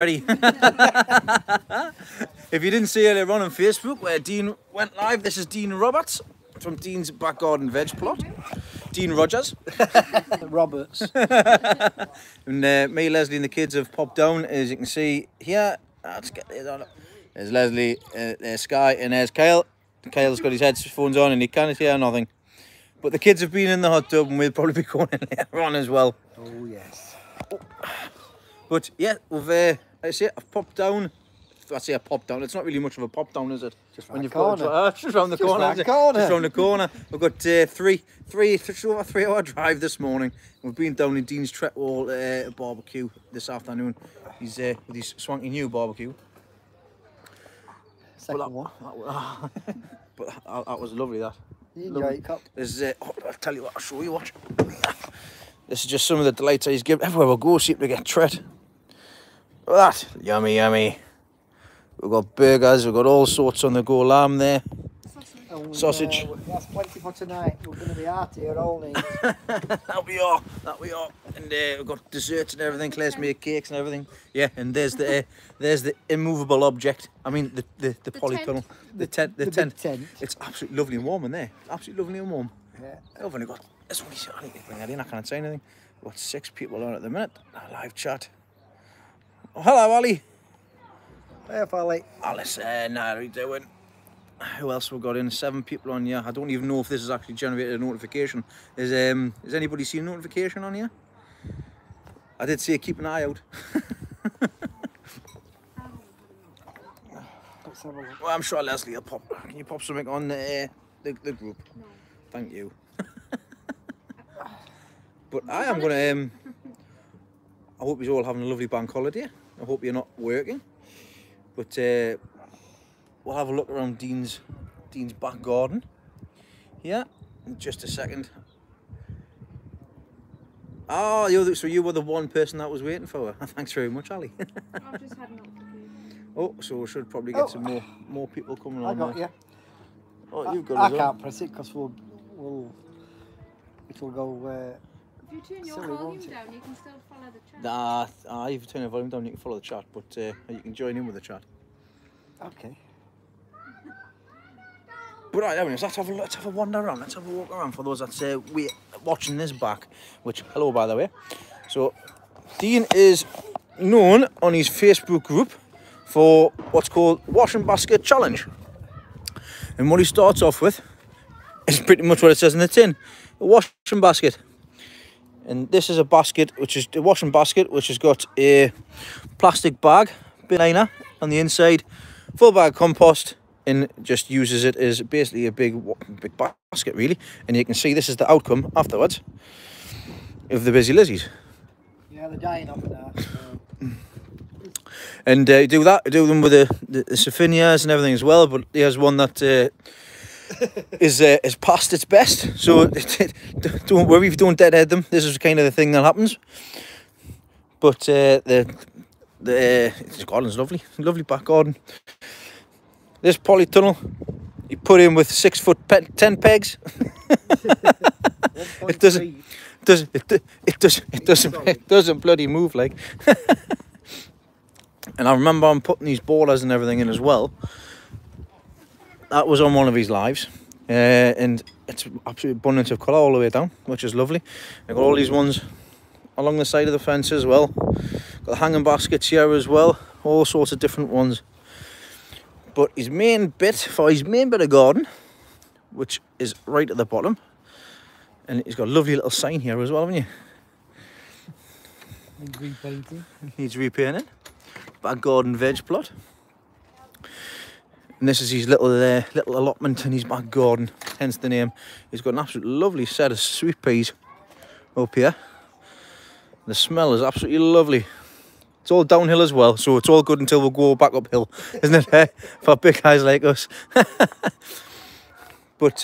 Ready? If you didn't see earlier on Facebook where Dean went live, this is Dean Roberts from Dean's Back Garden Veg Plot. Dean Rogers. Roberts. And me, Leslie and the kids have popped down, as you can see here. Let's get this on. There's Leslie, there's Sky, and there's Kyle. Kyle's got his headphones on and he can't hear nothing. But the kids have been in the hot tub and we'll probably be going in later on as well. Oh, yes. But yeah, we've, I say I've popped down. I say I popped down. It's not really much of a pop down, is it? Just round the corner. Just round the corner. Just round the corner. We've got just over 3 hour drive this morning. We've been down in Dean's Tretwall barbecue this afternoon. He's with his swanky new barbecue. Second one. But that was lovely. That. You enjoy it, Cop? There's, I'll tell you what. I'll show you. Watch. This is just some of the delights he's given. Everywhere we go, seem to get tread. Look at that. Yummy, yummy. We've got burgers, we've got all sorts on the go. Lamb there. Sausage. That's plenty for tonight. We're going to be out here all night. That we are. And we've got desserts and everything. Claire's made cakes and everything. Yeah, and there's the immovable object. I mean the polytunnel. The tent. It's absolutely lovely and warm in there. Absolutely lovely and warm. Yeah. I've only got. I need to bring that in. I can't say anything. We've got 6 people on at the minute. A live chat. Oh, hello, Ali. Hey, Polly. Alison, how are you doing? Who else we've got in? 7 people on here. I don't even know if this has actually generated a notification. Has anybody seen a notification on here? I did say keep an eye out. Let's have a look. Well, I'm sure Leslie will pop. Can you pop something on the group? No. Thank you. But I am going to... I hope you're all having a lovely bank holiday. I hope you're not working. But we'll have a look around Dean's back garden. Yeah, in just a second. Oh, so you were the one person that was waiting for her. Thanks very much, Ali. I've just had an notification. Oh, so we should probably get some more people coming on. I got you. Oh, you've got I as well. can't press it because it'll go. If you turn your Silly, volume won't it? down, you can still follow the chat. If you turn the volume down, you can follow the chat, but you can join in with the chat. Okay. But right, anyways, let's have a wander around. Let's have a walk around for those that's watching this back. Which, hello, by the way. So, Dean is known on his Facebook group for what's called Washing Basket Challenge. And what he starts off with is pretty much what it says in the tin: a washing basket. And this is a basket, which is a washing basket, which has got a plastic bag bin liner on the inside, full bag of compost, and just uses it as basically a big basket, really. And you can see this is the outcome afterwards of the Busy Lizzies. Yeah, they're dying off now. So. And do them with the Sophinias and everything as well. But here's one that is past its best. So don't worry if you don't deadhead them. This is kind of the thing that happens. But the garden's lovely back garden. This polytunnel you put in with 6 foot 10 pegs. It doesn't bloody move like. And I remember I'm putting these borders and everything in as well. That was on one of his lives, and it's absolute abundance of colour all the way down, which is lovely. I've got all these ones along the side of the fence as well. Got the hanging baskets here as well, all sorts of different ones. But his main bit of garden, which is right at the bottom, and he's got a lovely little sign here as well, haven't you? Needs repainting. Needs repainting. Back garden veg plot. And this is his little allotment in his back garden, hence the name. He's got an absolutely lovely set of sweet peas up here. The smell is absolutely lovely. It's all downhill as well, so it's all good until we go back uphill, isn't it? For big guys like us. But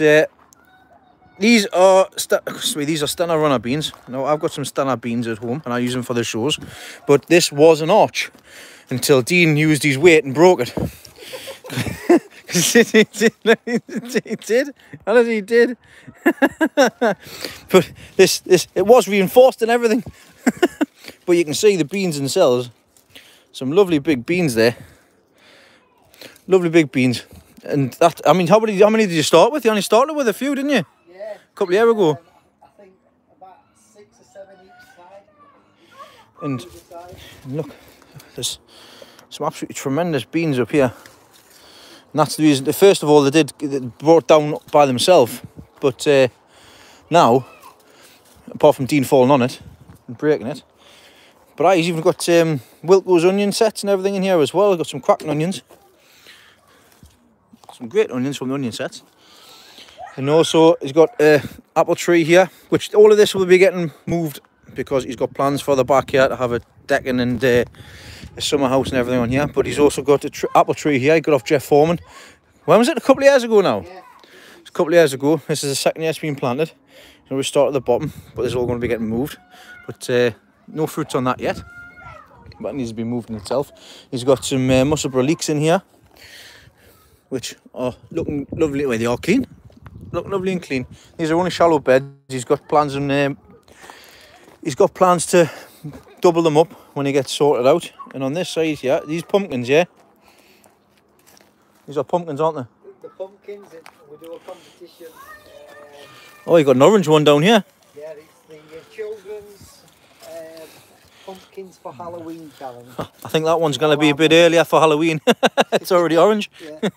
these are Stena runner beans. Now I've got some Stena beans at home, and I use them for the shows. But this was an arch until Dean used his weight and broke it. He did. Honestly, he did. But it was reinforced and everything. But you can see the beans themselves Some lovely big beans there. Lovely big beans. And that, I mean, how many did you start with? You only started with a few, didn't you? Yeah. A couple of years ago. I think about 6 or 7 each side. And Either side. look, there's some absolutely tremendous beans up here. And that's the reason, first of all, they brought down by themselves. But now, apart from Dean falling on it and breaking it, but I've even got Wilco's onion sets and everything in here as well. I've got some cracking onions. Some great onions from the onion sets. And also he's got apple tree here, which all of this will be getting moved because he's got plans for the back here to have a decking and a summer house and everything on here. But he's also got the apple tree here. He got off Jeff Foreman. When was it? A couple of years ago now? Yeah. It's a couple of years ago. This is the second year it's been planted. So we start at the bottom, but this is all going to be getting moved. But no fruits on that yet. But it needs to be moved in itself. He's got some Musselburgh leeks in here, which are looking lovely. Well, they are clean. Look lovely and clean. These are only shallow beds. He's got plans on to double them up when he gets sorted out. And on this side here, these pumpkins, yeah. These are pumpkins, aren't they? The pumpkins, we do a competition. Oh, you got an orange one down here. Yeah, it's the children's pumpkins for Halloween calendar. I think that one's going to be a bit earlier for Halloween. It's already orange. Yeah.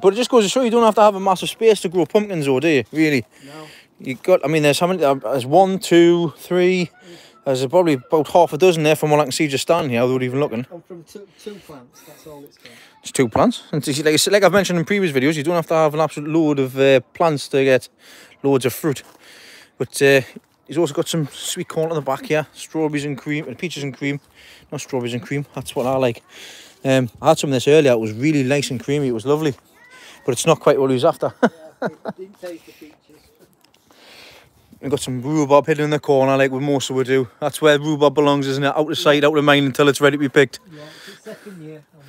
But it just goes to show you don't have to have a massive space to grow pumpkins, though, do you? Really? No. You got. I mean, there's how many? There's 1, 2, 3. There's probably about half a dozen there from what I can see just standing here without even looking. I'm from two plants. That's all it's got. It's 2 plants. And like I've mentioned in previous videos, you don't have to have an absolute load of plants to get loads of fruit. But he's also got some sweet corn on the back here, strawberries and cream, and peaches and cream. Not strawberries and cream. That's what I like. I had some of this earlier. It was really nice and creamy. It was lovely. But it's not quite what he was after. Yeah, it didn't taste the peaches. We've got some rhubarb hidden in the corner like we most would do. That's where rhubarb belongs, isn't it? Out of sight, out of mind until it's ready to be picked. Yeah, it's the second year, and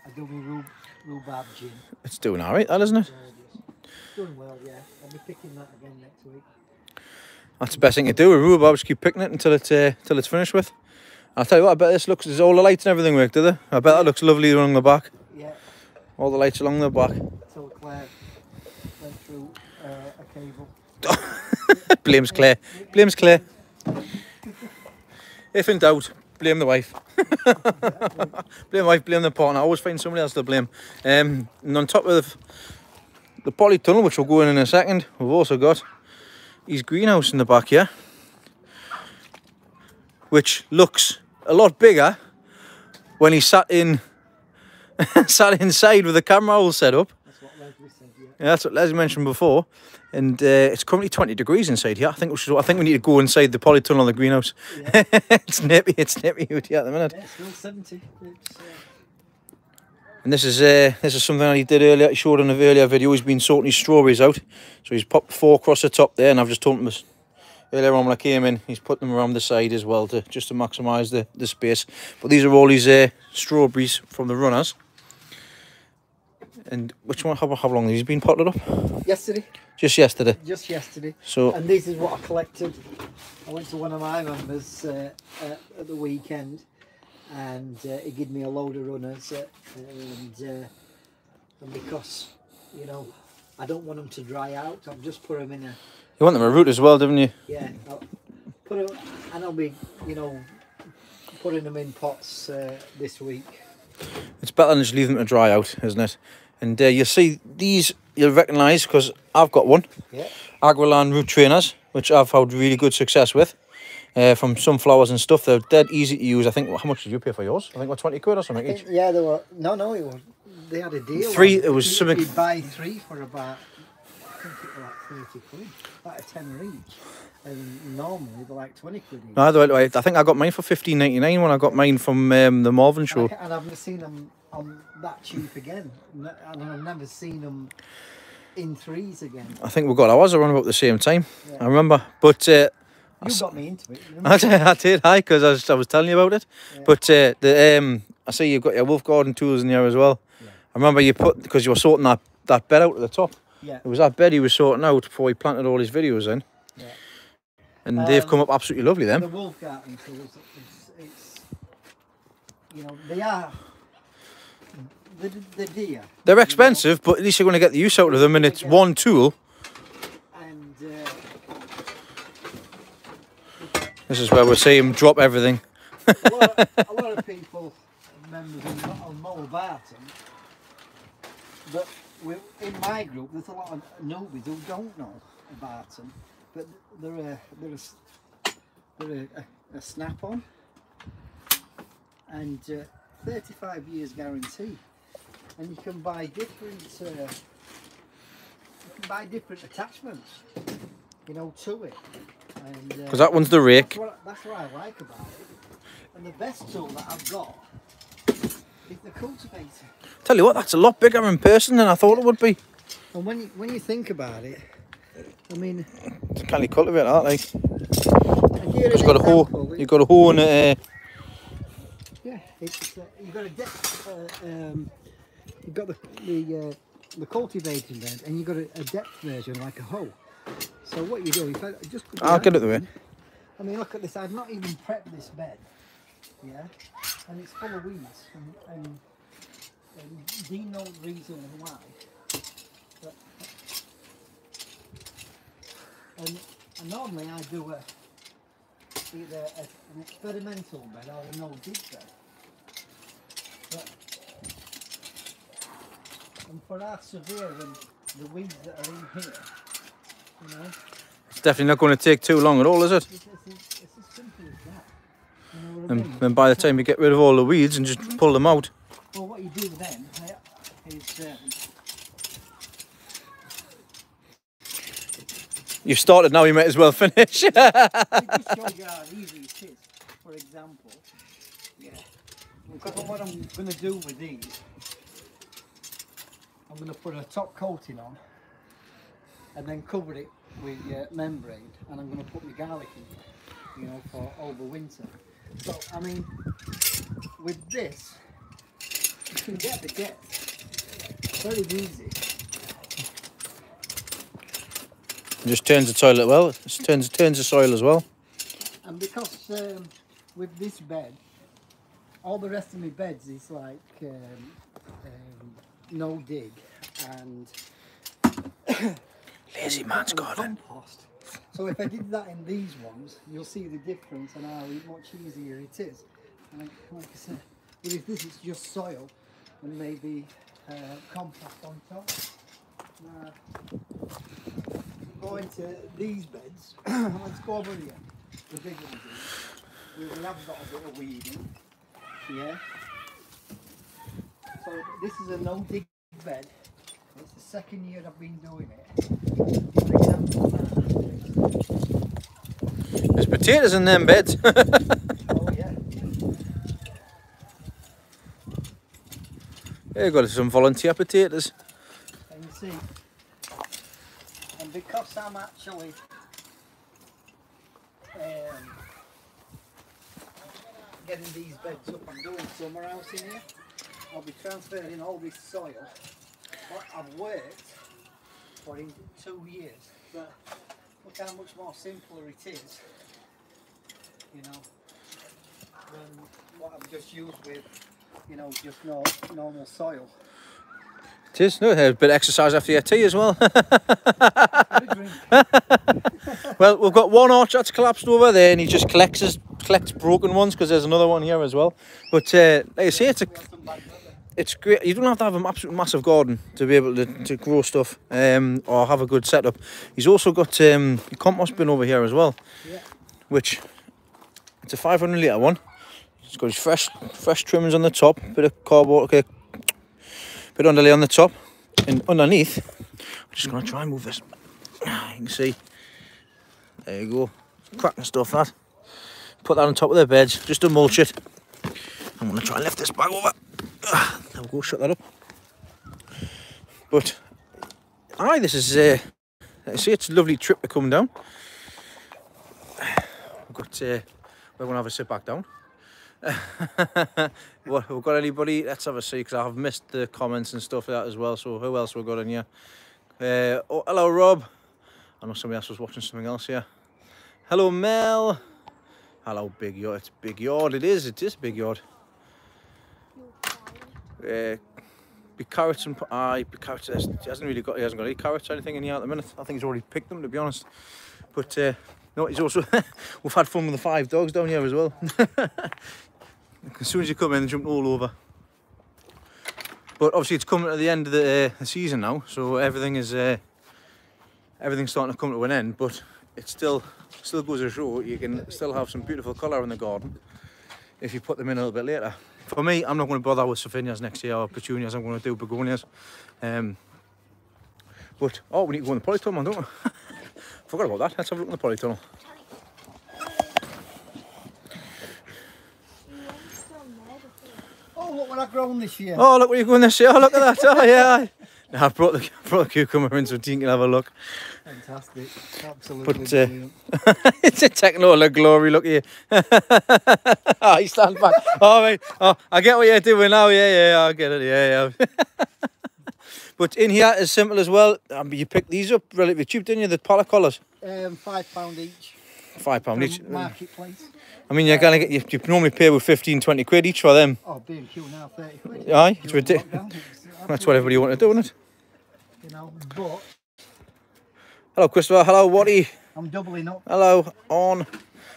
I do my rhubarb gin. It's doing all right, that, isn't it? Doing well, yeah. I'll be picking that again next week. That's the best thing to do with rhubarb, just keep picking it until it's finished with. I'll tell you what, I bet this looks, there's all the lights and everything work, do they? I bet that looks lovely along the back. Yeah. All the lights along the back. So Claire went through a cable. Blames Claire. Blames Claire. If in doubt, blame the wife. Blame the wife, blame the partner. I always find somebody else to blame. And on top of the polytunnel, which we'll go in a second, we've also got his greenhouse in the back here, which looks a lot bigger when he sat inside with the camera all set up. That's what Leslie said, yeah. Yeah, that's what Leslie mentioned before. And it's currently 20 degrees inside here. I think we need to go inside the polytunnel on the greenhouse. Yeah. It's nippy out here at the minute. Yeah, it's still 70. It's, And this is something that he did earlier. He showed in an earlier video. He's been sorting his strawberries out. So he's popped 4 across the top there, and I've just told him this earlier on when I came in. He's put them around the side as well just to maximise the space. But these are all his strawberries from the runners. And which one? How long have these been potted up? yesterday. Just yesterday. Just yesterday. So And this is what I collected. I went to one of my members at the weekend, and he gave me a load of runners, and because, you know, I don't want them to dry out, I'll just put them in a, you want them a root as well, didn't you? yeah, I'll put them, and I'll be, you know, putting them in pots this week. It's better than just leave them to dry out, isn't it? And you see these, you'll recognise because I've got one. Yeah. Aguilan root trainers, which I've had really good success with. From sunflowers and stuff. They're dead easy to use. I think, how much did you pay for yours? I think, what, 20 quid or something each? Yeah, they were, no, it was, they had a deal. 3, on it was something. You'd buy 3 for about, I think it was like 30 quid, about a tenner each. And normally they're like 20 quid each. No, I think I got mine for $15.99 when I got mine from the Marvin show. And I've never seen them on that cheap again. And I've never seen them in 3s again. I think we got ours around about the same time. Yeah. I remember. But You got me into it. Didn't you? I did, because I was telling you about it. Yeah. But I see you've got your Wolf Garden tools in here as well. Yeah. I remember you put, because you were sorting that bed out at the top. Yeah. It was that bed he was sorting out before he planted all his videos in. Yeah. And they've come up absolutely lovely, The them. Wolf Garden tools, you know, they are the deer. They're expensive, but at least you're going to get the use out of them, and it's one tool. And This is where we're seeing drop everything. a lot of people, members of Noel Barton, but in my group, there's a lot of newbies who don't know Barton, but they're a snap-on, and 35 years guarantee, and you can buy different attachments, you know, to it. Because that one's the rake. That's what I like about it. And the best tool that I've got is the cultivator. Tell you what, that's a lot bigger in person than I thought it would be. And when you think about it, I mean, It's can't cultivate that, like. and here is You've got a hoe. example. You've got a hoe and a. Yeah, it's you've got a depth. You've got the cultivating bed, and you've got a depth version like a hoe. So what you do, if I just put I'll get it the way. I mean, look at this. I've not even prepped this bed. Yeah, and it's full of weeds, and Dean knows the reason why. But, and normally I do either an experimental bed or a no-dig bed. But, and for our severe and the weeds that are in here, you know, It's definitely not going to take too long at all, is it? it's as simple as that. You know what I And mean? then by the time you get rid of all the weeds and just pull them out. Well, what you do then is You've started now, you might as well finish. it just shows you how easy it is. For example, yeah. Because what I'm going to do with these, I'm going to put a top coating on, and then cover it with membrane, and I'm going to put my garlic in, you know, for over winter. So I mean, with this, you can get the depth very easy. It just turns the toilet well. It turns the soil as well. And because with this bed, all the rest of my beds is like no dig and Lazy man's garden. compost. So if I did that in these ones, you'll see the difference and how much easier it is. And like I said, but if this is just soil and maybe compost on top. Going to these beds, let's go over here, the big ones. We have got a bit of weeding, yeah. So this is a no dig bed. It's the second year I've been doing it. For example, There's potatoes in them beds. oh yeah. There you got some volunteer potatoes. And you see, and because I'm actually getting these beds up, I'm doing summer house in here. I'll be transferring all this soil. What I've worked for in 2 years, but look how much more simpler it is, you know, than what I've just used with, you know, just normal soil. It is. No, a bit of exercise after your tea as well. Well, we've got one arch that's collapsed over there, and he just collects broken ones because there's another one here as well. But like I say, it's great. You don't have to have an absolute massive garden to be able to grow stuff or have a good setup. He's also got a compost bin over here as well, Yeah. which it's a 500 litre one. It's got his fresh trimmings on the top, bit of cardboard, okay, bit of underlay on the top, and underneath, I'm just going to try and move this. You can see, there you go, cracking stuff that. Put that on top of the beds, just to mulch it. I'm going to try and lift this bag over. There we go, shut that up. But, aye, this is, see, it's a lovely trip to come down. We've got, we're going to have a sit back down. What, we've got anybody? Let's have a see, because I have missed the comments and stuff like that as well. So who else we've got in here? Oh, hello Rob. I know somebody else was watching something else here. Hello Mel. Hello Big Yard. It's Big Yard. It is Big Yard. Be carrots and be carrots. He hasn't got any carrots or anything in here at the minute. I think he's already picked them, to be honest. But no, he's also we've had fun with the 5 dogs down here as well. As soon as you come in, they jump all over. But obviously, it's coming to the end of the season now, so everything's starting to come to an end. But it still goes to show you can still have some beautiful colour in the garden if you put them in a little bit later. For me, I'm not going to bother with Sophinias next year or Petunias. I'm going to do begonias. But oh, we need to go in the polytunnel, don't we? Forgot about that. Let's have a look in the polytunnel. Oh, look what I've grown this year. Oh, look where you're going this year. Oh, look at that. Oh, yeah. Now, I've brought the cucumber in so Dean can have a look. Fantastic. Absolutely brilliant. It's a technical glory, look at you. Oh, he stands back. Oh, mate. Oh, I get what you're doing now. Yeah, I get it. Yeah. But in here, as simple as well, you picked these up relatively cheap, didn't you? The polar colours? £5 each. £5 each. Marketplace. I mean, you're going to get, you normally pay with 15-20 quid each for them. Oh, B&Q now, 30 quid. Aye, it's ridiculous. That's what everybody wanted to do, isn't it? You know, but... Hello, Christopher. Hello, Watty. I'm doubling up. Hello, on.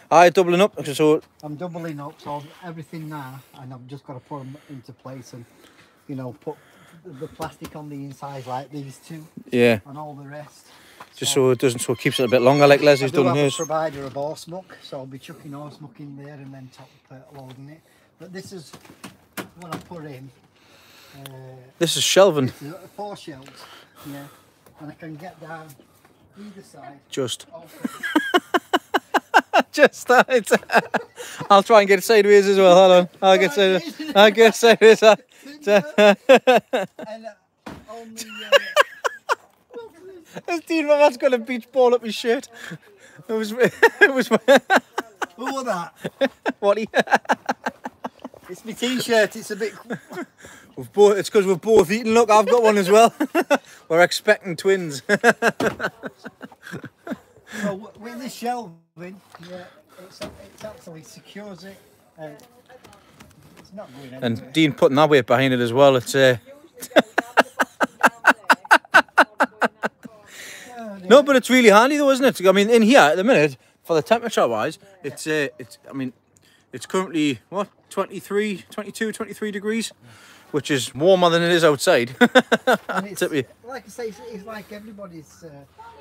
Aye, doubling up. So I'm doubling up, so everything now, and I've just got to put them into place and, you know, put the plastic on the inside like these two. Yeah. And all the rest. Just so it doesn't, so it keeps it a bit longer, like Leslie's done hers. I provider of horse muck, so I'll be chucking horse muck in there and then top loading it. But this is what I put in. This is shelving. 4 shelves, yeah, and I can get down either side. Just. Just that. I'll try and get sideways as well. Hold on. I'll get sideways. I'll get sideways. And on the, As Dean Mamad's got a beach ball up his shirt. It was who was that? Watty. It's my t-shirt. It's a bit. It's because we've both eaten. Look, I've got one as well. We're expecting twins. So with this shelving, yeah, it's actually secures it. It's not going anywhere. And Dean putting that weight behind it as well. It's no, but it's really handy though, isn't it? I mean, in here at the minute, for the temperature wise, it's I mean, it's currently what 23 degrees, which is warmer than it is outside. And it's, like I say, it's like everybody's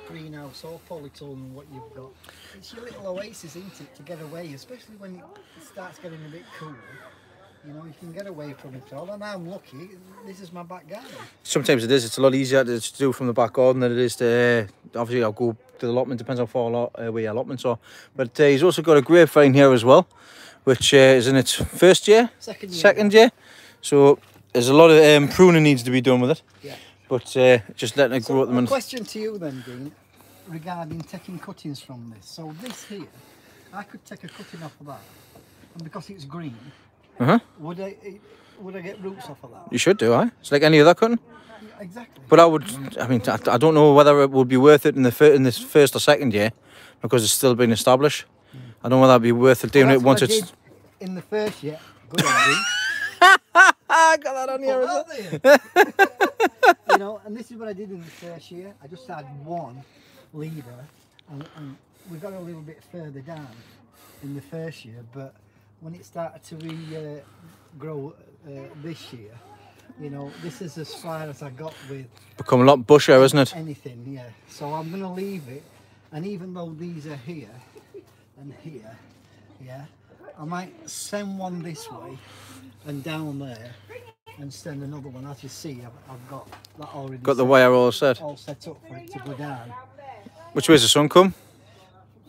greenhouse or polytunnel, what you've got. It's your little oasis, isn't it, to get away, especially when it starts getting a bit cool. You know, you can get away from it all. And I'm lucky, this is my back garden. Sometimes it is. It's a lot easier to do from the back garden than it is to, obviously I'll go to the allotment, depends how far away your allotments are. But he's also got a grapevine here as well, which is in its first year? Second year. So there's a lot of pruning needs to be done with it. Yeah. But just letting it grow at the minute. Question to you then, Dean, regarding taking cuttings from this. So this here, I could take a cutting off of that, and because it's green, would I get roots off of that? You should do, aye. It's like any other cutting. Exactly. But I don't know whether it would be worth it in this first or second year, because it's still been established. I don't know whether it'd be worth it doing it once it's in the first year. Good idea. I got that on here. You know, and this is what I did in the first year. I just had one leader, and we got a little bit further down in the first year, but when it started to grow this year, you know, this is as far as I got with. Become a lot bushier, isn't it? Anything, yeah. So I'm going to leave it, and even though these are here and here, yeah, I might send one this way and down there, and send another one. As you see, I've got that already. Got the wire all set. All set up for it to go down. Which way's the sun come?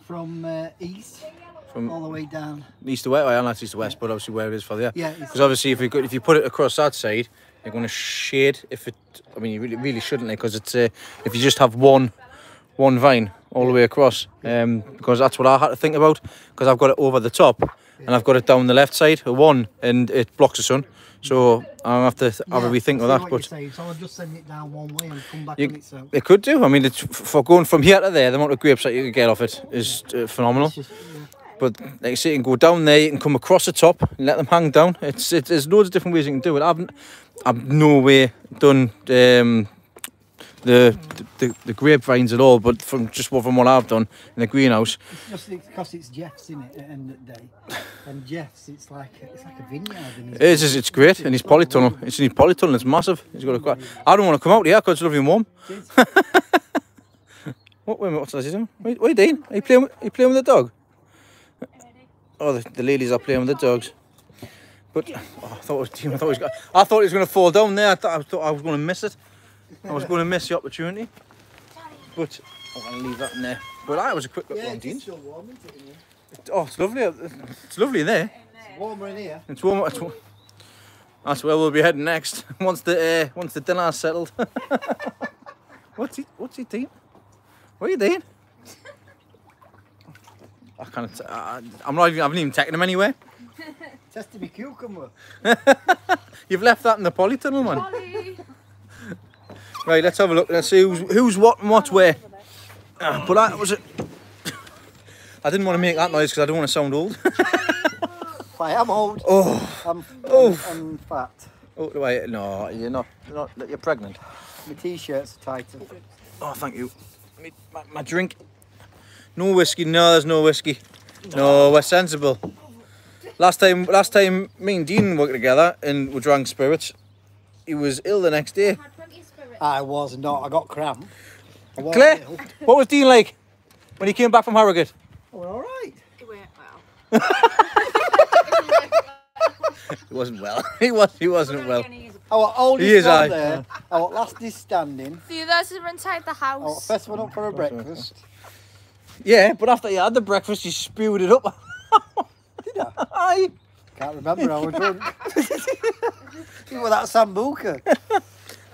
From east. All the way down. East to west, well, not east to west, but obviously where it is for there. Yeah. Because obviously, if you put it across that side, you're going to shade. If it, I mean, you really shouldn't, because it's if you just have one vine all the way across, because that's what I had to think about. Because I've got it over the top, and I've got it down the left side, one, and it blocks the sun. So I'll have to have a rethink of that. But so I'll just send it down one way and come back on itself. It could do. I mean, it's for going from here to there. The amount of grapes that you can get off it is phenomenal. But like I say, you can go down there, you can come across the top and let them hang down. There's loads of different ways you can do it. I've no way done the grapevines at all, but from what I've done in the greenhouse. It's just because it's Jeff's, in it, at the end of the day. And Jeff's, it's like a vineyard. It's great, and he's polytunnel. It's in his polytunnel. It's massive. He's got a. I don't want to come out here because it's lovely and warm. Wait a minute, what's he doing? What are you doing? Are you playing with the dog? Oh, the ladies are playing with the dogs. But I thought he was going to fall down there. I thought I was going to miss it. I was going to miss the opportunity. But I'm going to leave that in there. But that was a quick little one, Dean. It's still warm, isn't it, in here? Oh, it's lovely. It's lovely in there. It's warmer in here. It's warmer. That's where we'll be heading next. Once the dinner's settled. What's he doing? What are you doing? I can't. I haven't even taken him anywhere. Testing me cucumber. You've left that in the polytunnel, man. Polly. Right, let's have a look. Let's see who's what and what's where. But that was it. I didn't want to make that noise because I don't want to sound old. I am old. Oh. I'm fat. Oh, wait, no, you're not. You're pregnant. My t-shirt's tighter. Oh, thank you. My drink. No whiskey. No, there's no whiskey. No, we're sensible. Last time, me and Dean worked together and we drank spirits. He was ill the next day. I was not. I got cramp. I wasn't Claire, ill. what was Dean like when he came back from Harrogate? Oh, all right. It went well. He wasn't well. He wasn't well. Our oldest He is, one aye. there. Our last is standing. The others are inside the Our house. first one up for a breakfast. Yeah, but after you had the breakfast, you spewed it up. Did I? Aye. Can't remember. I was drunk. You were that Sambuca.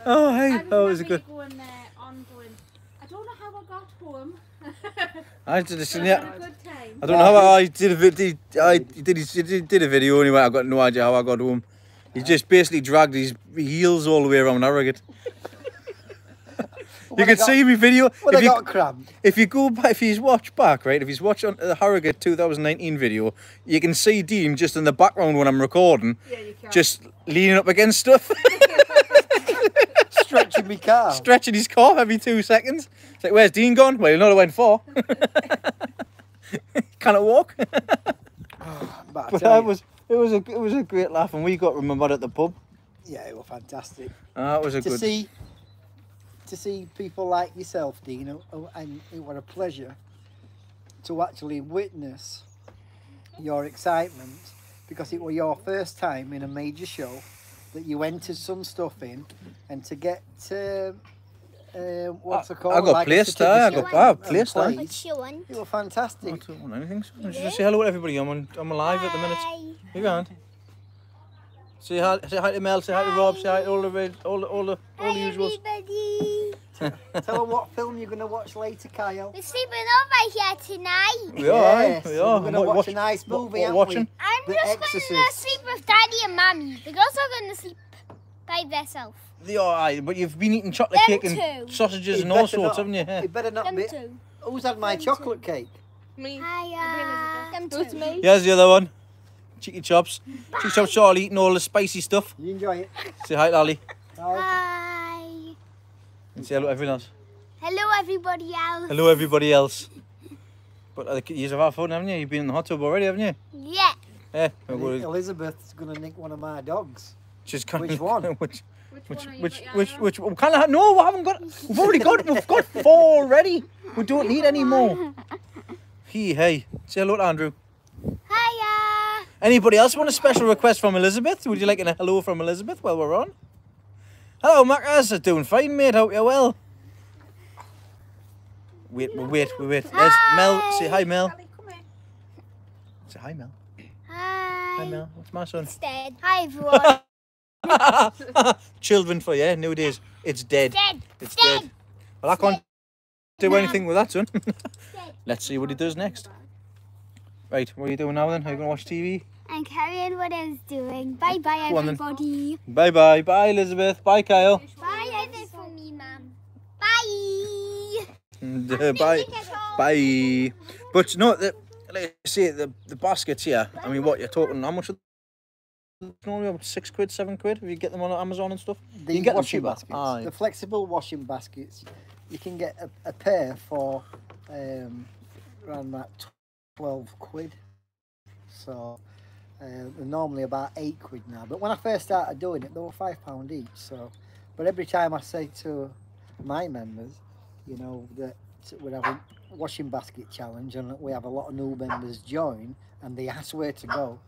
Oh, hey. I Oh, it was a remember good. you going there on going, I don't know how I got home. I did this. I Yeah. had a good time. I don't know how I did a video. He did a video anyway. I got no idea how I got home. He just basically dragged his heels all the way around Harrogate. You can see me video. When I got cramp. If you go back, if he's watched back, right? If he's watched on the Harrogate 2019 video, you can see Dean just in the background when I'm recording, Yeah, you can. just leaning up against stuff, Stretching my car. stretching his calf every 2 seconds. It's like, where's Dean gone? Well, you know I went for. Can't walk. But I But tell it you, was a great laugh, and we got remembered at the pub. yeah, it was fantastic. It was a To good. see people like yourself, Dean, and it was a pleasure to actually witness your excitement, because it was your first time in a major show that you entered some stuff in, and to get what's it called? I got like a placed there. I certificate got and placed there. place. What you want? It was I fantastic. don't want anything. So just say hello to everybody. I'm alive at the minute. Hi. You can't. Say hi to Mel. Say hi to Rob. Say hi to all the usuals. Everybody. Tell them what film you're going to watch later, Kyle. We're sleeping over here tonight. We are. Yes, We are. we're gonna watch a nice movie, what aren't watching? I'm The just going to Exorcist. sleep with Daddy and Mummy. The girls are going to sleep by themselves. They are. Aye, but you've been eating chocolate Them cake and two. sausages It and all better sorts, not- haven't you? Yeah. It better not Them be. two. Who's had my Them chocolate cake? Me. Hiya. Them two. me. Here's the other one. Cheeky chops. Cheeky chops. Charlie eating all the spicy stuff. You enjoy it? Say hi to Ali. Kyle? Hi. And say hello to everyone else. Hello, everybody else. Hello everybody else. But you've had fun, haven't you? You've been in the hot tub already, haven't you? Yeah. Yeah. Elizabeth's going to nick one of my dogs. Just kind Which one? Which Which one are you which we can't have, no, we haven't got. We've already got. We've got 4 already. We don't need any more. Hey, say hello to Andrew. Hiya. Anybody else want a special request from Elizabeth? Would you like a hello from Elizabeth while we're on? Hello, Macas. Doing fine, mate. Hope you're well. Wait. There's Mel. Say hi, Mel. Ellie, come here. Say hi, Mel. Hi. Hi, Mel. That's my son. It's dead. Hi, everyone. Children for you nowadays. It's dead. Dead. It's Dead. dead. Well, I can't do anything with that, son. Dead. Let's see what he does next. Right, what are you doing now then? Are you going to watch TV? I'm carrying what I was doing. Bye bye, Go on then. everybody. Bye bye. Bye, Elizabeth. Bye, Kyle. Bye, everything for me, Mum. Bye. And, bye. Bye. But no, like I say, the baskets here. I mean, what you're talking? How much? Normally about £6, £7 if you get them on Amazon and stuff. The you can get them washing cheaper. baskets, Aye. the flexible washing baskets, you can get a pair for around that £12. So they're normally about £8 now. But when I first started doing it, they were £5 each. So, but every time I say to my members, you know, that we're having washing basket challenge, and we have a lot of new members join, and they ask where to go,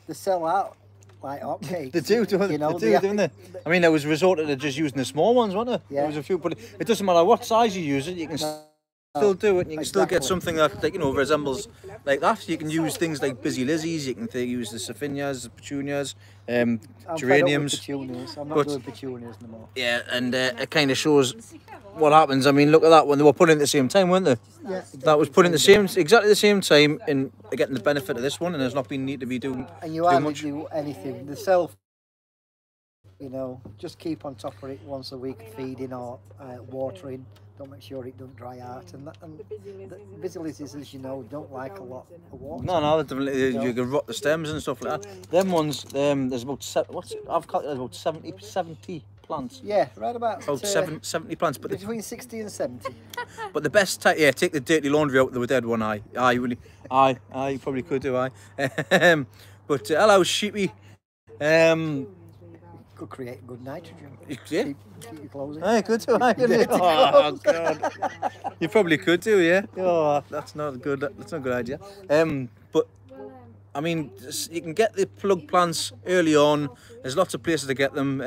they sell out like hotcakes. They do, don't they? You know, They do, don't they? I mean, there was resorted to just using the small ones, wasn't there? Yeah. There was a few, but it doesn't matter what size you use it, you can still do it, and you can still get Exactly. something that, like, you know, resembles like that. You can use things like Busy Lizzies, you can use the Saphinias, the Petunias, I'm fed up with geraniums. petunias. I'm not But- doing petunias no more. Yeah, and it kind of shows what happens. I mean, look at that one. They were put in at the same time, weren't they? Yeah, That was put in exactly the same time, and getting the benefit of this one, and there's not been need to be doing and you too hardly much. do anything. The self, you know, just keep on top of it once a week, feeding or watering. Don't make sure it don't dry out. And the busy lizards, as you know, don't like a lot of water. No, definitely. You can rot the stems and stuff like that. Them ones, there's about I've calculated about 70 plants. Yeah, right about About 70 plants, but between 60 and 70. but the best time, yeah, take the dirty laundry out with the dead one. Aye, really, aye, you probably could do, aye. But hello, sheepy. Could create good nitrogen. Yeah. Keep your clothes in. Aye, good too. Aye, couldn't you? Oh God, you probably could do, yeah. Oh, that's not good. That's not a good idea. But I mean, you can get the plug plants early on. There's lots of places to get them.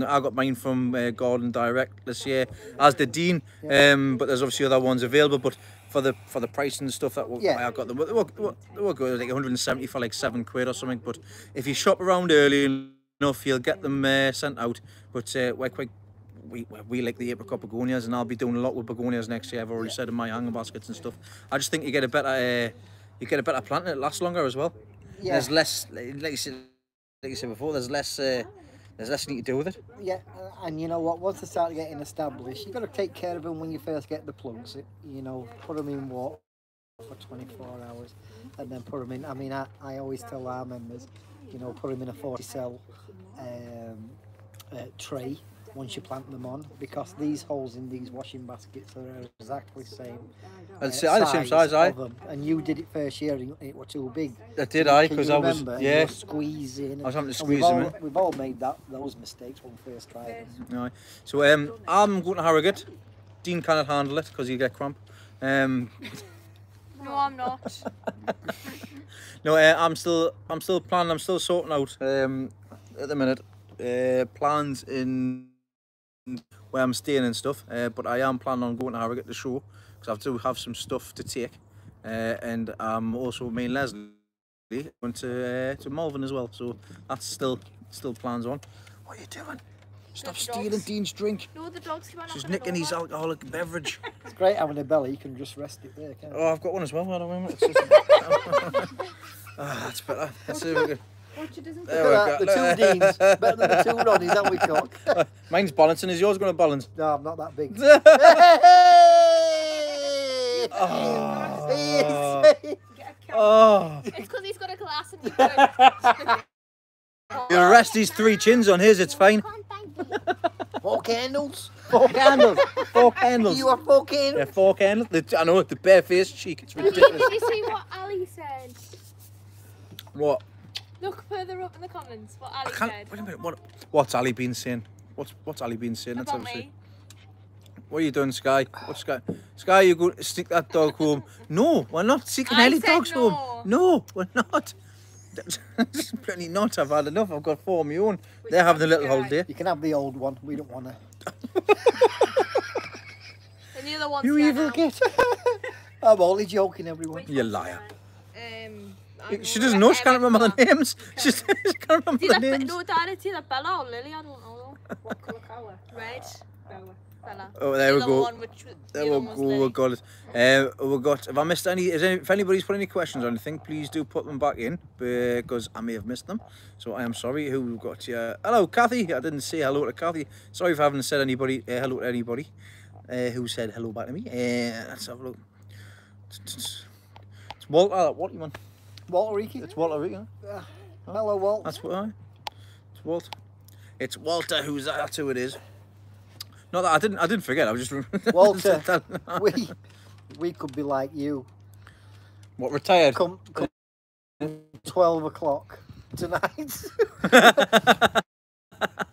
I got mine from Garden Direct this year, as did Dean. But there's obviously other ones available. But for the price and stuff that Yeah. I got them, they were good, like 170 for like £7 or something. But if you shop around early enough, you'll get them sent out. But we like the apricot begonias, and I'll be doing a lot with begonias next year. I've already said in my hanger baskets and stuff. I just think you get a better plant and it lasts longer as well. Yeah. There's less, like you said before, there's less you need to do with it. Yeah, and you know what? Once they start getting established, you've got to take care of them when you first get the plugs. You know, put them in water for 24 hours, and then put them in. I mean, I always tell our members, you know, put them in a 40-cell tray once you plant them on, because these holes in these washing baskets are exactly the same. The same size, aye. of them. And you did it first year, and it was too big. I did, aye, Can because you I was, remember? yeah. You were squeezing. I was having to and squeeze them in. We've all made those mistakes when we first tried them. Aye. So I'm going to Harrogate. Dean cannot handle it because he'll get cramp. No, I'm not. No, I'm still planning. I'm still sorting out at the minute plans in where I'm staying and stuff. But I am planning on going to Harrogate to show, because I do have some stuff to take. And I'm also me and Leslie going to Malvern as well. So that's still plans on. What are you doing? Stop stealing Dean's drink. No, the dogs keep on She's knocking nicking it his over. alcoholic beverage. It's great having a belly. You can just rest it there, can't you? Oh, I've got one as well. I don't remember. That's better. Let's see if we can. Orchard isn't There good. we Look at go. that, the two Deans, better than the two Ronnies, that we talk. Mine's balancing. Is yours going to balance? No, I'm not that big. Oh. Get a cat. Oh. It's because he's got a glass and you don't. You rest these 3 chins on his. It's fine. Can't thank you. 4 candles. 4 candles. 4 candles. You have 4 candles. Yeah, 4 candles. I know, the bare-faced cheek. It's Did ridiculous. you see what Ali said? What? Look further up in the comments what I Ali can't. said. Wait a minute. What's Ali been saying? What's Ali been saying? Let's About have a see. me. What are you doing, Sky? What's Sky? Sky, you go stick that dog home. No, we're not sticking I any said dogs no. home. No, we're not. Bloody not. I've had enough. I've got 4 of my own. They're having a little Sky? holiday. You can have the old one. We don't want to. And the other one's You here evil now. git. I'm only joking, everyone. You liar. I She doesn't know. She can't remember the names. She can't remember the names. No, Dad, it's either Bella or Lily. I don't know. What colour cow? Red. Bella. Oh, there we The other go. one, which was- the There other we one was go. Lily. We got it. We got. If I missed any, if anybody's put any questions or anything, please do put them back in, because I may have missed them. So I am sorry. Who we've got here? Hello, Kathy. I didn't say hello to Kathy. Sorry if I haven't said anybody hello to anybody who said hello back to me. Let's have a look. It's Walter. What you man? Walter Reeky. It's Walter Reeky. Hello, Walt. That's what it's Walt. It's Walter. That's who it is. Not that I didn't forget. I was just Walter. we could be like you. What, retired? Come 12 o'clock tonight.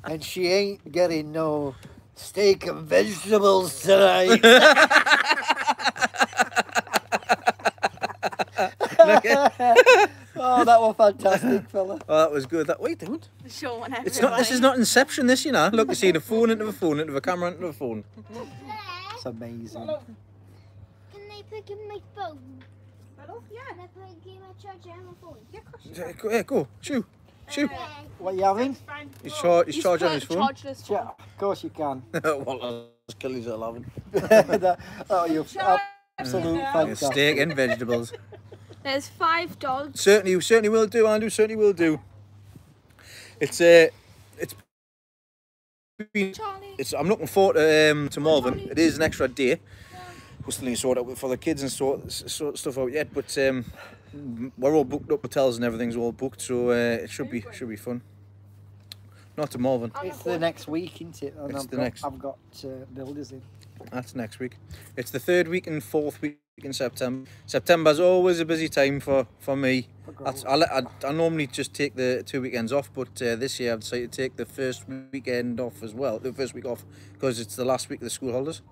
And she ain't getting no steak and vegetables tonight. Oh, that was fantastic, fella. Oh, that was good. What are you doing? Show one It's not. This is not Inception. This, you know. Look, you see the phone into the phone into the camera into the phone. It's amazing. Can they pick up my phone? Hello? Yeah. Can I plug in my charger on my phone? Yeah, of course you can. Yeah, go. Shoo. What are you having? Fine. He's charging on his phone. Charged his phone. Yeah, of course you can. Walter's kill his 11. Oh, you're absolute Yeah, fantastic. steak and vegetables. There's 5 dogs. Certainly will do, Andrew. Certainly will do. It's been. Charlie. I'm looking forward to Malvern. It is an extra day. We're still need to sort out for the kids and sort stuff out yet, but we're all booked up. Hotels and everything's all booked, so it should be fun. Not to Malvern. It's the next week, isn't it? And It's I've got builders in. That's next week. It's the 3rd week and 4th week in September. September's always a busy time for me. I normally just take the 2 weekends off, but this year I've decided to take the first weekend off as well. The first week off because it's the last week of the school holidays.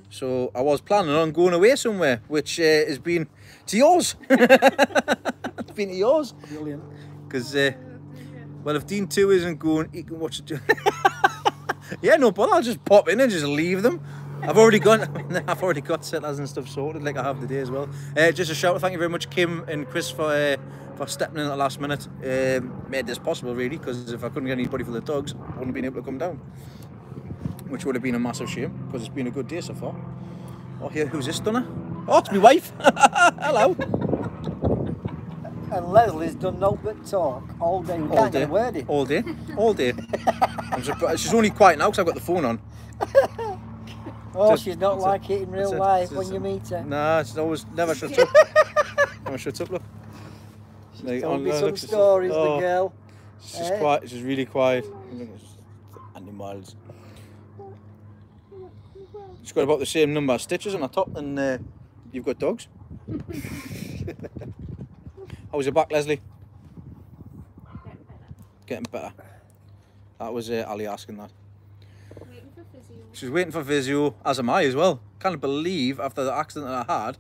So I was planning on going away somewhere, which has been to yours. It's been to yours. Brilliant. Because, well, if Dean 2 isn't going, he can watch it. Yeah, no bother. I'll just pop in and just leave them. I've already got settlers and stuff sorted, like I have today as well. Just a shout out, thank you very much, Kim and Chris, for stepping in at the last minute. Made this possible, really, because if I couldn't get anybody for the dogs, I wouldn't have been able to come down, which would have been a massive shame, because it's been a good day so far. Oh, here, who's this, Donna? Oh, it's my wife. Hello. And Leslie's done no but talk all day. We can't get a word in. All day. I'm surprised. She's only quiet now because I've got the phone on. Oh, she's not like it in real life when you meet her. Nah, she's always never shuts up. Never shuts up, look. She's told me some stories, the girl. She's quiet. She's really quiet. Animals. She's got about the same number of stitches on her top than you've got dogs. How's your back, Leslie? Getting better. That was Ali asking that. Waiting for physio. She's waiting for physio, as am I as well. Can't believe after the accident that I had,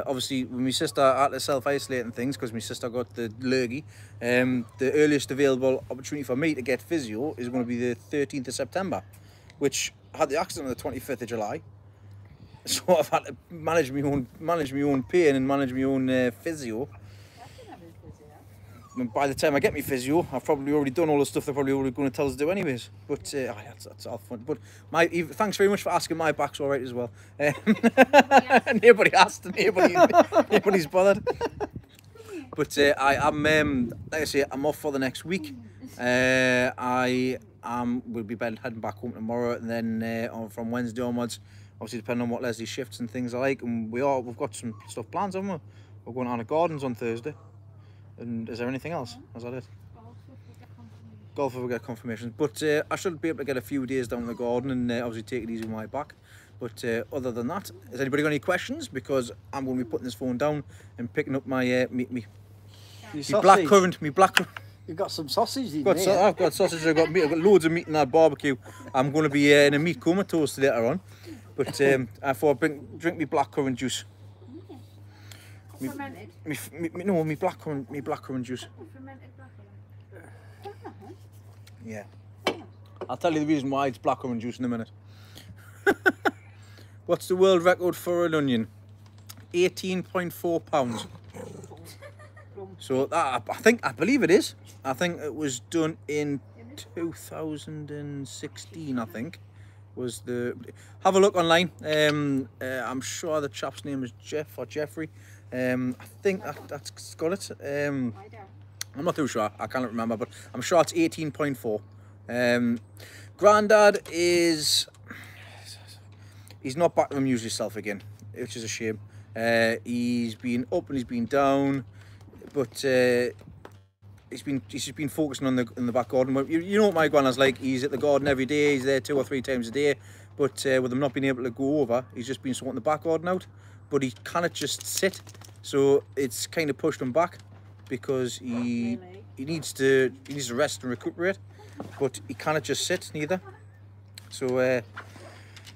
obviously when my sister had to self-isolate and things because my sister got the lurgy, the earliest available opportunity for me to get physio is going to be the 13th of September, which I had the accident on the 25th of July. So I've had to manage my own pain and manage my own physio. And by the time I get my physio, I've probably already done all the stuff they're probably already going to tell us to do anyways. But that's all fun. But thanks very much for asking. My back's all right as well. Nobody asked, nobody's bothered. But I'm like I say, I'm off for the next week. We'll be heading back home tomorrow, and then from Wednesday onwards, obviously depending on what Leslie's shifts and things are like, and we've got some stuff planned, haven't we? We're going on a gardens on Thursday. And is there anything else? Is that it? Golf if we get confirmations. But I should be able to get a few days down in the garden and obviously take it easy with my back. But other than that, has anybody got any questions? Because I'm going to be putting this phone down and picking up my blackcurrant. You've got some sausage in there. I've got sausage. I've got meat. I've got loads of meat in that barbecue. I'm going to be in a meat comatose later on. But I thought I'd drink my blackcurrant juice. Fermented. My blackcurrant juice. Fermented blackcurrant. Yeah. I'll tell you the reason why it's blackcurrant juice in a minute. What's the world record for an onion? 18.4 pounds. So that, I believe it is. I think it was done in 2016, I think. Was the have a look online. I'm sure the chap's name is Jeff or Jeffrey. I think that's got it. I'm not too sure. I can't remember, but I'm sure it's 18.4. Grandad he's not back to him usual self again, which is a shame. He's been up and he's been down, but he's just been focusing on the back garden. You know what my iguana's like. He's at the garden every day. He's there 2 or 3 times a day. But with him not being able to go over, he's just been sorting the back garden out. But he cannot just sit, so it's kind of pushed him back because he needs to rest and recuperate. But he cannot just sit neither. So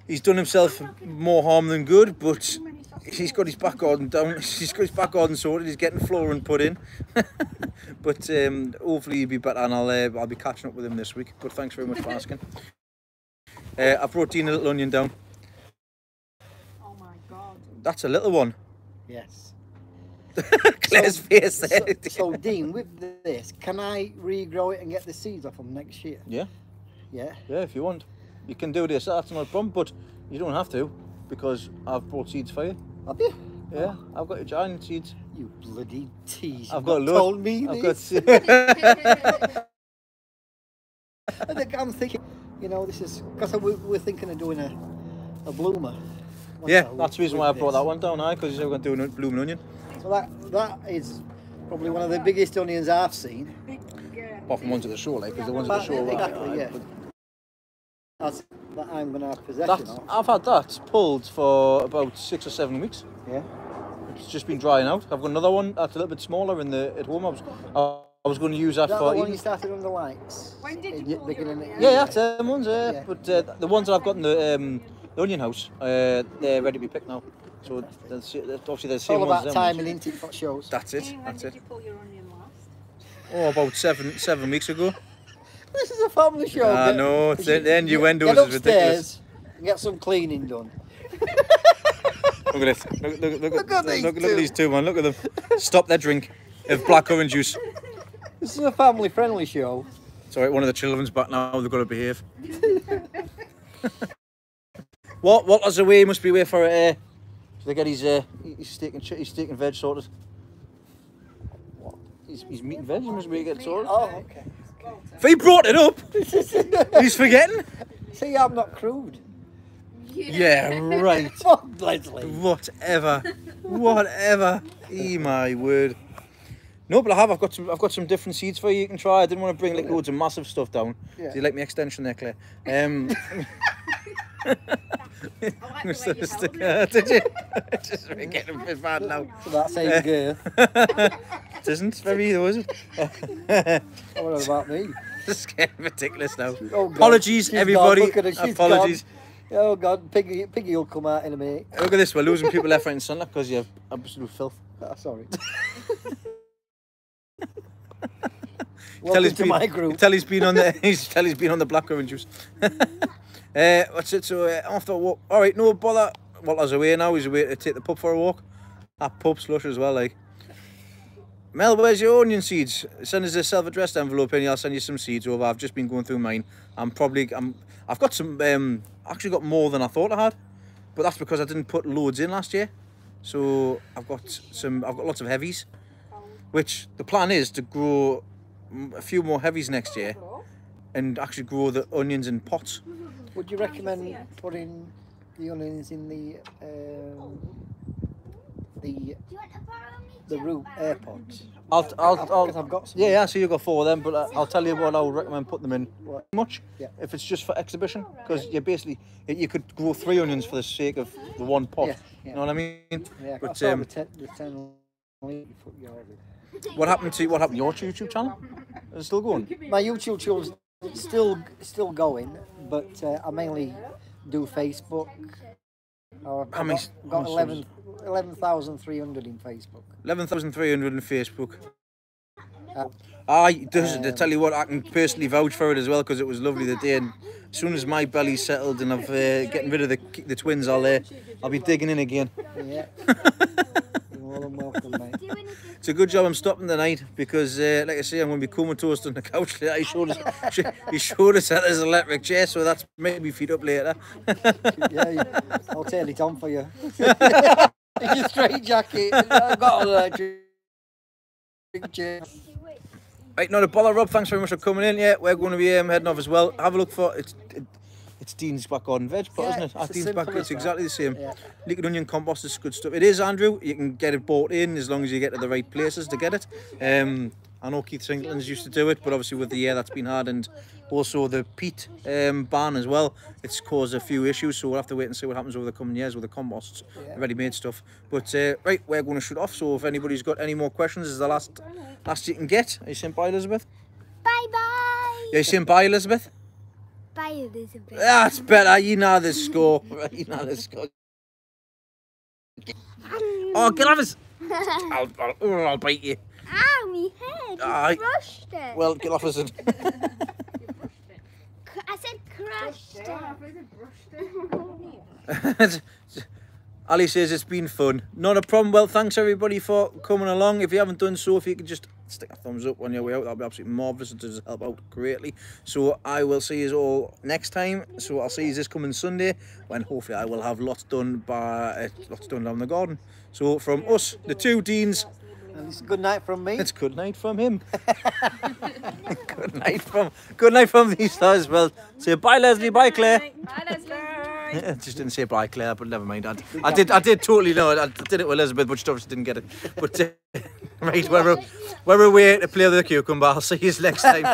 he's done himself more harm than good. But he's got his back garden down. He's got his back garden sorted. He's getting flooring put in. But hopefully he'll be better, and I'll be catching up with him this week. But thanks very much for asking. I brought Dean a little onion down. Oh my god. That's a little one. Yes. Claire's face there. So Dean, with this, can I regrow it and get the seeds off them next year? Yeah. Yeah. Yeah, if you want. You can do this, that's not a problem, but you don't have to, because I've brought seeds for you. Have you? Yeah, I've got your giant seeds. You bloody tease. I've got You've loads. not told me I've this. got I'm thinking, you know, this is because we're thinking of doing a bloomer. Yeah, that's the reason why I brought that one down, because we're going to do a blooming onion. So that is probably one of the biggest onions I've seen. Apart from ones at the shore, like, because the ones at the shore Exactly, yeah. That's that I'm going to have possession of. I've had that pulled for about 6 or 7 weeks. Yeah. It's just been drying out. I've got another one that's a little bit smaller at home. I was going to use that Is that for the one eating. you started under lights? When did you pull beginning your of- onion? Yeah, that's them ones, Yeah. But the ones that I've got in the onion house, they're ready to be picked now. So obviously they're the It's same all ones about as them timing, ones. isn't it? What shows. That's it. Dean, when That's did it. you pull your onion last? Oh, about seven weeks ago. This is a family show. I know. It's the innuendos Get is ridiculous. upstairs and get some cleaning done. Look at this. Look at these at two. these two, man. Look at them. Stop their drink of black currant juice. This is a family-friendly show. It's all right. One of the children's back now. They've got to behave. What was away? He must be away for so they get his steak and veg sorted. What? He's meat and veg. He must be getting sorted. Oh, okay. If he brought it up, he's forgetting. See, I'm not crude. Yeah, right. Fuck Leslie. Whatever. My word. No, but I've got some different seeds for you. You can try. I didn't want to bring like loads of massive stuff down. Yeah. Do you like my extension there, Claire? I like the way you held it. Did you? Just getting a bit bad now. So that same girl. It isn't very though, is it? What about me? It's getting ridiculous now. Oh, God. Apologies, She's everybody. gone. Look at her, she's Apologies. gone. Oh God, Piggy will come out in a minute. Look at this. We're losing people left, right, and centre because you have absolute filth. Oh, sorry. Tell Welcome he's to been- my group. Tell he's been on the he's been on the black currant juice. What's it? So after a walk, all right, no bother. Walter's away now. He's away to take the pup for a walk. That pup's lush as well, like. Mel, where's your onion seeds? Send us a self-addressed envelope and I'll send you some seeds over. I've just been going through mine. I've got some. Actually got more than I thought I had, but that's because I didn't put loads in last year. So I've got lots of heavies, which the plan is to grow a few more heavies next year and actually grow the onions in pots. Would you recommend putting the onions in the root air pods? Because I've got some. Yeah, so you've got 4 of them, but I'll tell you what I would recommend putting them in. What? Much, Yeah. if it's just for exhibition, because you could grow 3 onions for the sake of the one pot. Yeah, yeah. You know what I mean? Yeah, But I saw the 10 you put yours in. what happened to your YouTube channel? Is it still going? My YouTube channel's still going, but I mainly do Facebook. How many- I've got how many 11,300 in Facebook. 11,300 on Facebook. Uh, To tell you what, I can personally vouch for it as well because it was lovely the day. And as soon as my belly's settled and I've getting rid of the twins, I'll be digging in again. Yeah. You're more than welcome, mate. It's a good job I'm stopping tonight because, like I say, I'm going to be comatose on the couch later. He showed us that there's an electric chair, so that's maybe feet up later. Yeah, I'll turn it on for you. In your straight jacket. I've got an electric chair. Right, not a bother, Rob. Thanks very much for coming in. Yeah, we're going to be heading off as well. Have a look for it. It's Dean's back garden veg pot, Yeah, isn't it? it's At as Dean's simple back, as it's that. exactly the same. Yeah. Liquid onion compost is good stuff. It is, Andrew. You can get it bought in as long as you get to the right places to get it. I know Keith Singleton's used to do it, but obviously with the year that's been hard and also the peat ban as well, it's caused a few issues. So we'll have to wait and see what happens over the coming years with the composts, Yeah. the ready-made stuff. But right, we're going to shoot off. So if anybody's got any more questions, this is the last you can get. Are you saying bye, Elizabeth? Bye bye. Are you saying bye, Elizabeth? Bye, Elizabeth. That's better. You know the score. You know the score. Oh, get off us! I'll bite you. Ow, me head. You Aye. crushed it. Well, get off us. I said crushed it. Ali says it's been fun. Not a problem. Well, thanks everybody for coming along. If you haven't done so, if you could just stick a thumbs up on your way out, that'll be absolutely marvellous. It does help out greatly. So I will see you all next time. So I'll see you this coming Sunday, when hopefully I will have lots done down the garden. So from us, the two Deans, And it's good night from me. it's good night from him. good night from these guys. Well, say bye, Leslie. Bye, Claire. Bye, Leslie. Just didn't say bye, Claire, but never mind. I did totally know it. I did it with Elizabeth, but she obviously didn't get it. But right, we're away to play with the cucumber. I'll see you next time.